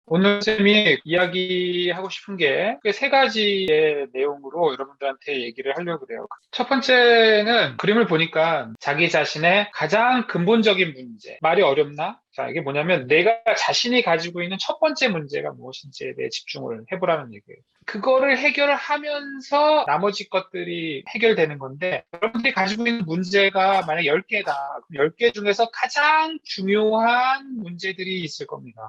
오늘 쌤이 이야기하고 싶은 게 세 가지의 내용으로 여러분들한테 얘기를 하려고 그래요. 첫 번째는 그림을 보니까 자기 자신의 가장 근본적인 문제. 말이 어렵나? 자, 이게 뭐냐면 내가 자신이 가지고 있는 첫 번째 문제가 무엇인지에 대해 집중을 해보라는 얘기예요. 그거를 해결을 하면서 나머지 것들이 해결되는 건데, 여러분들이 가지고 있는 문제가 만약 10개다. 그럼 10개 중에서 가장 중요한 문제들이 있을 겁니다.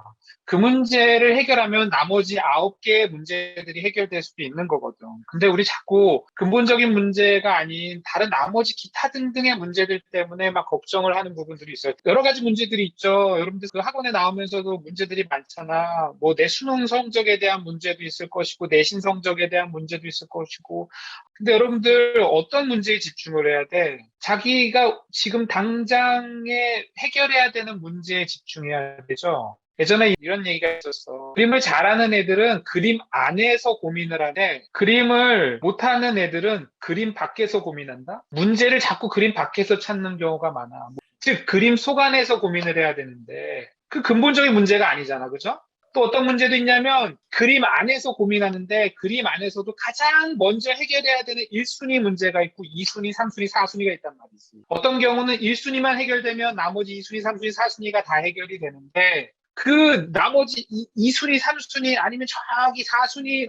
그 문제를 해결하면 나머지 9개의 문제들이 해결될 수도 있는 거거든. 근데 우리 자꾸 근본적인 문제가 아닌 다른 나머지 기타 등등의 문제들 때문에 막 걱정을 하는 부분들이 있어요. 여러 가지 문제들이 있죠. 여러분들 그 학원에 나오면서도 문제들이 많잖아. 뭐 내 수능 성적에 대한 문제도 있을 것이고, 내신 성적에 대한 문제도 있을 것이고. 근데 여러분들 어떤 문제에 집중을 해야 돼? 자기가 지금 당장에 해결해야 되는 문제에 집중해야 되죠. 예전에 이런 얘기가 있었어. 그림을 잘하는 애들은 그림 안에서 고민을 하되 그림을 못하는 애들은 그림 밖에서 고민한다? 문제를 자꾸 그림 밖에서 찾는 경우가 많아. 즉, 그림 속 안에서 고민을 해야 되는데 그 근본적인 문제가 아니잖아. 그죠? 또 어떤 문제도 있냐면 그림 안에서 고민하는데 그림 안에서도 가장 먼저 해결해야 되는 1순위 문제가 있고 2순위, 3순위, 4순위가 있단 말이지. 어떤 경우는 1순위만 해결되면 나머지 2순위, 3순위, 4순위가 다 해결이 되는데 그 나머지 2순위, 3순위 아니면 저기 4순위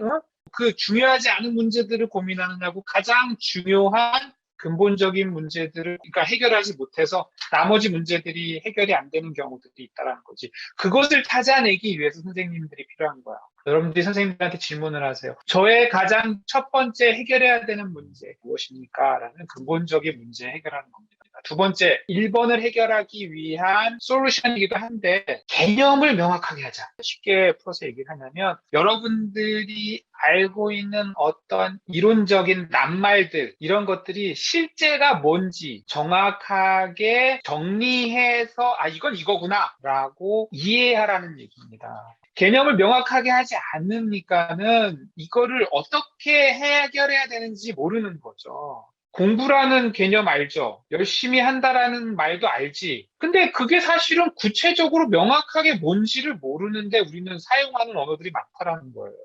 그 중요하지 않은 문제들을 고민하느냐고 가장 중요한 근본적인 문제들을 그러니까 해결하지 못해서 나머지 문제들이 해결이 안 되는 경우들이 있다는 거지. 그것을 찾아내기 위해서 선생님들이 필요한 거야. 여러분들이 선생님들한테 질문을 하세요. 저의 가장 첫 번째 해결해야 되는 문제 무엇입니까? 라는 근본적인 문제 해결하는 겁니다. 두 번째, 1번을 해결하기 위한 솔루션이기도 한데 개념을 명확하게 하자. 쉽게 풀어서 얘기를 하냐면 여러분들이 알고 있는 어떤 이론적인 낱말들 이런 것들이 실제가 뭔지 정확하게 정리해서 이건 이거구나 라고 이해하라는 얘기입니다. 개념을 명확하게 하지 않으니까는 이거를 어떻게 해결해야 되는지 모르는 거죠. 공부라는 개념 알죠? 열심히 한다라는 말도 알지. 근데 그게 사실은 구체적으로 명확하게 뭔지를 모르는데 우리는 사용하는 언어들이 많다라는 거예요.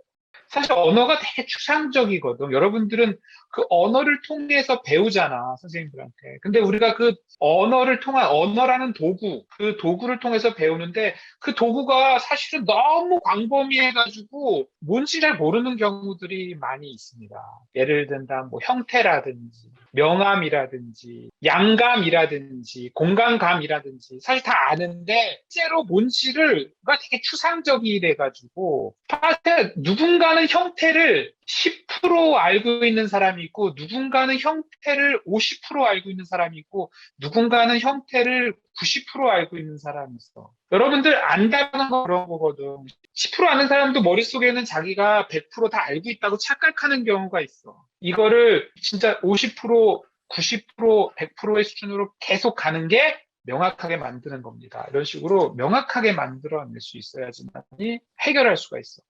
사실 언어가 되게 추상적이거든. 여러분들은 그 언어를 통해서 배우잖아, 선생님들한테. 근데 우리가 그 언어를 통한 언어라는 도구, 그 도구를 통해서 배우는데 그 도구가 사실은 너무 광범위해가지고 뭔지 잘 모르는 경우들이 많이 있습니다. 예를 든다, 뭐 형태라든지, 명암이라든지, 양감이라든지, 공간감이라든지, 사실 다 아는데, 실제로 뭔지가 되게 추상적이래가지고, 사실 누군가는 형태를 10% 알고 있는 사람이 있고, 누군가는 형태를 50% 알고 있는 사람이 있고, 누군가는 형태를 90% 알고 있는 사람이 있어. 여러분들 안다는 건 그런 거거든. 10% 아는 사람도 머릿속에는 자기가 100%다 알고 있다고 착각하는 경우가 있어. 이거를 진짜 50%, 90%, 100%의 수준으로 계속 가는 게 명확하게 만드는 겁니다. 이런 식으로 명확하게 만들어낼 수 있어야지만이 해결할 수가 있어.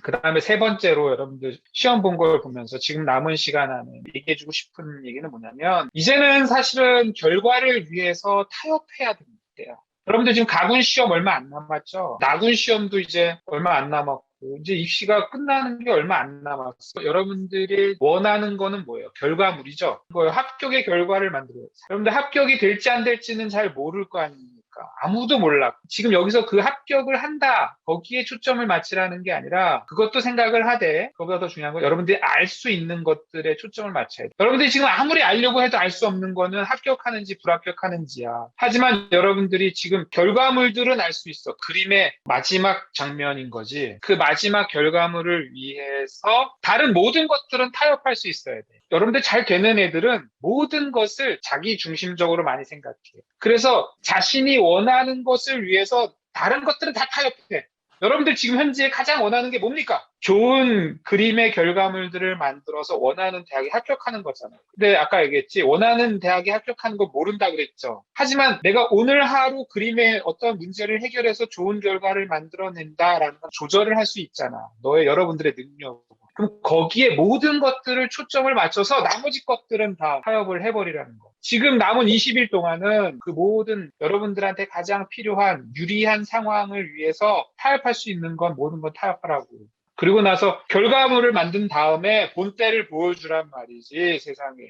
그 다음에 세 번째로 여러분들 시험 본 걸 보면서 지금 남은 시간 안에 얘기해주고 싶은 얘기는 뭐냐면 이제는 사실은 결과를 위해서 타협해야 됩니다. 여러분들 지금 가군 시험 얼마 안 남았죠? 나군 시험도 이제 얼마 안 남았고 이제 입시가 끝나는 게 얼마 안 남았어. 여러분들이 원하는 거는 뭐예요? 결과물이죠. 그거예요. 합격의 결과를 만들어요. 여러분들 합격이 될지 안 될지는 잘 모를 거 아닙니까? 아무도 몰라. 지금 여기서 그 합격을 한다. 거기에 초점을 맞추라는 게 아니라 그것도 생각을 하되 그거보다 더 중요한 건 여러분들이 알 수 있는 것들에 초점을 맞춰야 돼. 여러분들이 지금 아무리 알려고 해도 알 수 없는 거는 합격하는지 불합격하는지야. 하지만 여러분들이 지금 결과물들은 알 수 있어. 그림의 마지막 장면인 거지. 그 마지막 결과물을 위해서 다른 모든 것들은 타협할 수 있어야 돼. 여러분들 잘 되는 애들은 모든 것을 자기 중심적으로 많이 생각해요. 그래서 자신이 원하는 것을 위해서 다른 것들은 다 타협해. 여러분들 지금 현재 가장 원하는 게 뭡니까? 좋은 그림의 결과물들을 만들어서 원하는 대학에 합격하는 거잖아요. 근데 아까 얘기했지, 원하는 대학에 합격하는 걸 모른다 그랬죠. 하지만 내가 오늘 하루 그림의 어떤 문제를 해결해서 좋은 결과를 만들어낸다라는 건 조절을 할 수 있잖아. 여러분들의 능력. 그럼 거기에 모든 것들을 초점을 맞춰서 나머지 것들은 다 타협을 해버리라는 거. 지금 남은 20일 동안은 그 모든 여러분들한테 가장 필요한 유리한 상황을 위해서 타협할 수 있는 건 모든 건 타협하라고. 그리고 나서 결과물을 만든 다음에 본때를 보여주란 말이지, 세상에.